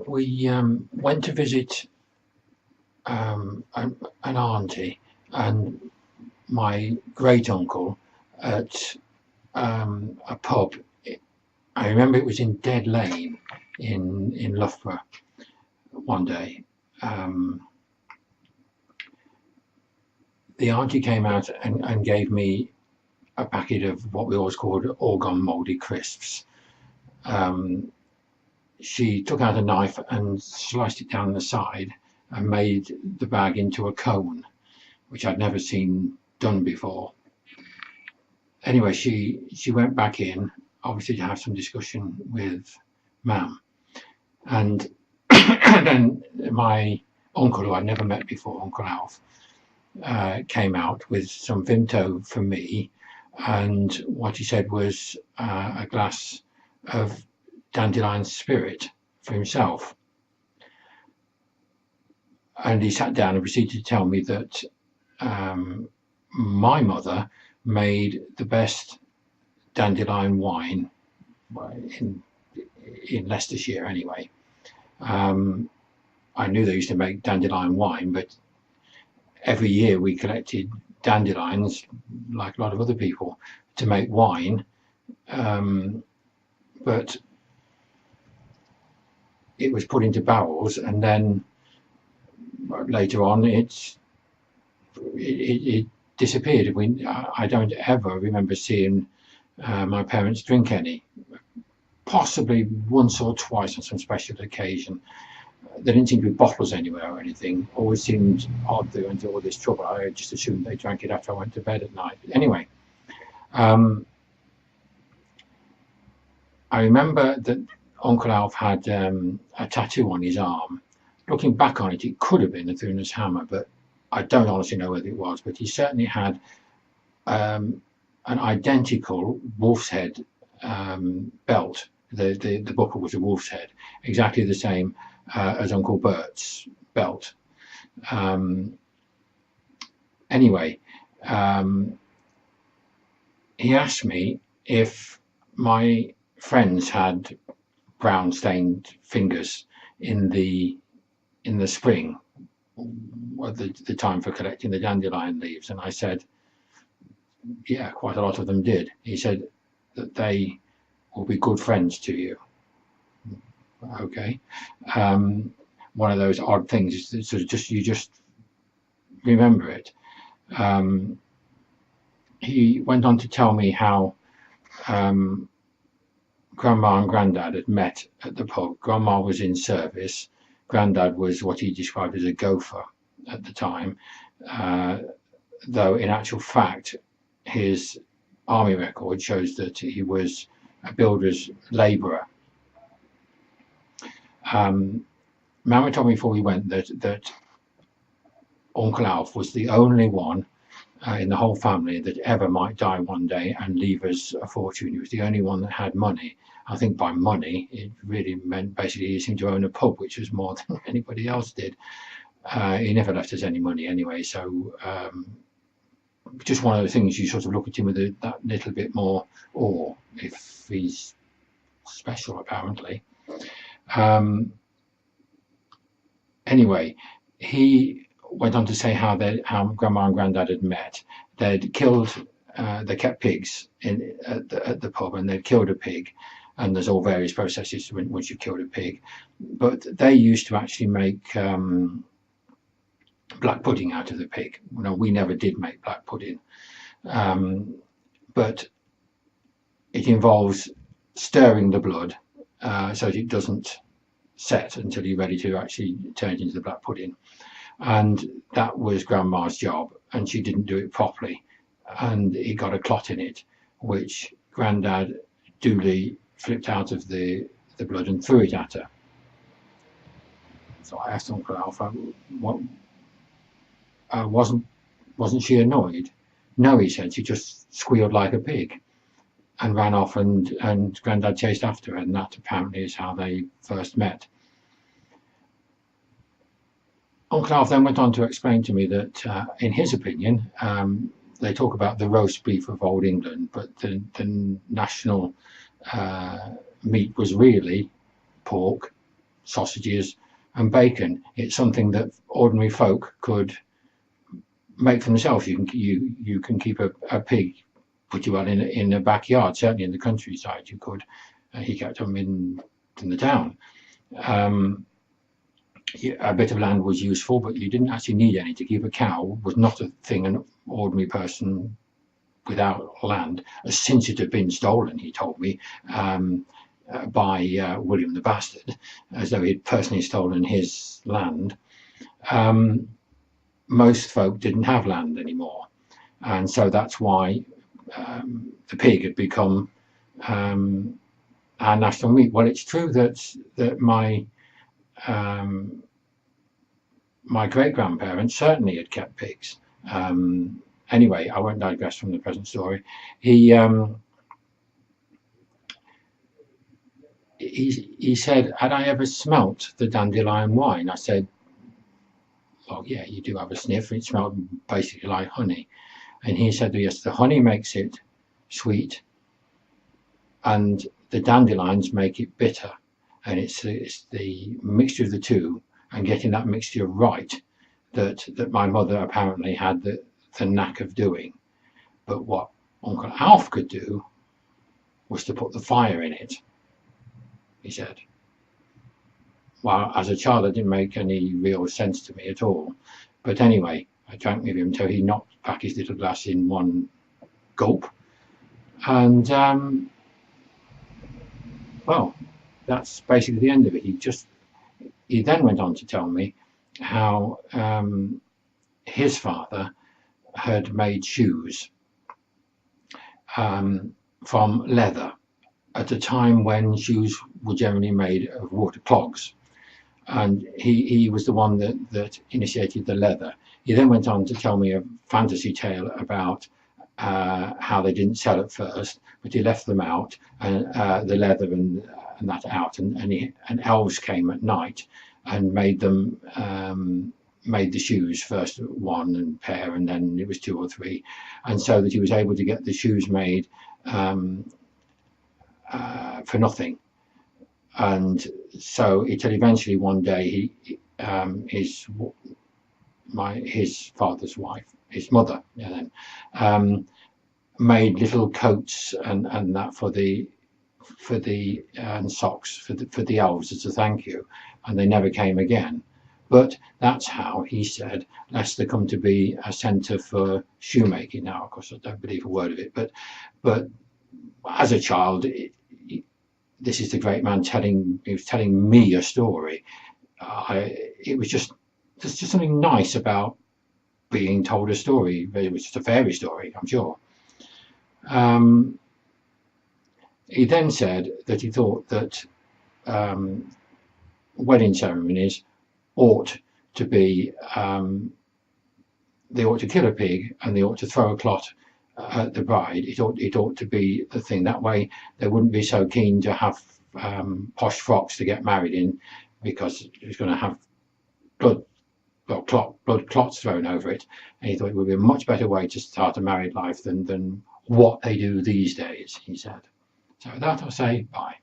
we went to visit an auntie and my great uncle at a pub. I remember it was in Dead Lane in Loughborough one day. The auntie came out and gave me a packet of what we always called Orgon mouldy crisps. She took out a knife and sliced it down the side and made the bag into a cone, which I'd never seen done before. Anyway, she went back in, obviously to have some discussion with Mam. And then my uncle, who I'd never met before, Uncle Alf, came out with some vimto for me, and what he said was a glass of dandelion spirit for himself. And he sat down and proceeded to tell me that my mother made the best dandelion wine in Leicestershire anyway. I knew they used to make dandelion wine, but every year we collected dandelions, like a lot of other people, to make wine. But it was put into barrels, and then later on it disappeared. I don't ever remember seeing my parents drink any. Possibly once or twice on some special occasion. There didn't seem to be bottles anywhere or anything. Always seemed odd they went to all this trouble. I just assumed they drank it after I went to bed at night. Anyway, I remember that Uncle Alf had a tattoo on his arm. Looking back on it, it could have been a Thuna's hammer, but I don't honestly know whether it was. But he certainly had an identical wolf's head belt. The buckle was a wolf's head, exactly the same as Uncle Bert's belt. Anyway, he asked me if my friends had brown stained fingers in the spring, at the time for collecting the dandelion leaves, and I said, yeah, quite a lot of them did. He said that they will be good friends to you. Okay. One of those odd things is sort of you just remember it. He went on to tell me how Grandma and Grandad had met at the pub. Grandma was in service. Grandad was what he described as a gopher at the time, though in actual fact his army record shows that he was a builder's labourer. Mama told me before we went that Uncle Alf was the only one in the whole family that ever might die one day and leave us a fortune. He was the only one that had money. I think by money it really meant basically he seemed to own a pub, which was more than anybody else did. He never left us any money anyway, so just one of the things you sort of look at him with that little bit more awe if he's special, apparently. Anyway, he went on to say how Grandma and Grandad had met. They'd killed, they kept pigs at the pub, and they'd killed a pig, and there's all various processes once you've killed a pig. But they used to actually make black pudding out of the pig. No, we never did make black pudding, but it involves stirring the blood so that it doesn't set until you're ready to actually turn it into the black pudding. And that was Grandma's job, and she didn't do it properly, and it got a clot in it, which Grandad duly flipped out of the blood and threw it at her. So I asked Uncle Alf, wasn't she annoyed? No, he said, she just squealed like a pig and ran off, and Grandad chased after her, and that apparently is how they first met. Uncle Alf then went on to explain to me that, in his opinion, they talk about the roast beef of Old England, but the national meat was really pork, sausages and bacon. It's something that ordinary folk could make for themselves. You can keep a pig pretty well in a backyard. Certainly in the countryside you could. He kept them in the town. A bit of land was useful, but you didn't actually need any. To keep a cow was not a thing an ordinary person without land, since it had been stolen, he told me, by William the Bastard, as though he'd personally stolen his land. Most folk didn't have land anymore, and so that's why the pig had become our national meat. Well, it's true that my great-grandparents certainly had kept pigs. Anyway, I won't digress from the present story. He said, had I ever smelt the dandelion wine? I said, well, yeah, you do have a sniff. It smelled basically like honey. And he said, yes, the honey makes it sweet and the dandelions make it bitter. And it's the mixture of the two and getting that mixture right that my mother apparently had the knack of doing. But what Uncle Alf could do was to put the fire in it, he said. Well, as a child, it didn't make any real sense to me at all. But anyway, I drank with him until he knocked back his little glass in one gulp. And, well, that's basically the end of it. He then went on to tell me how his father had made shoes from leather at a time when shoes were generally made of wood, clogs. And he was the one that initiated the leather. He then went on to tell me a fantasy tale about how they didn't sell at first, but he left them out, and the leather and that out, and elves came at night and made them made the shoes, first one and pair, and then it was two or three, and so that he was able to get the shoes made for nothing. And so until eventually one day his father's wife, his mother, made little coats and that for the and socks for the elves as a thank you, and they never came again. But that's how, he said, Leicester come to be a centre for shoemaking. Now, of course, I don't believe a word of it, but as a child, this is the great man he was telling me a story. It was there's just something nice about being told a story. It was just a fairy story, I'm sure. He then said that he thought that wedding ceremonies ought to be, they ought to kill a pig and they ought to throw a clot at the bride. It ought to be the thing. That way they wouldn't be so keen to have posh frocks to get married in, because it was going to have blood clots thrown over it. And he thought it would be a much better way to start a married life than what they do these days, he said. So with that, I'll say bye.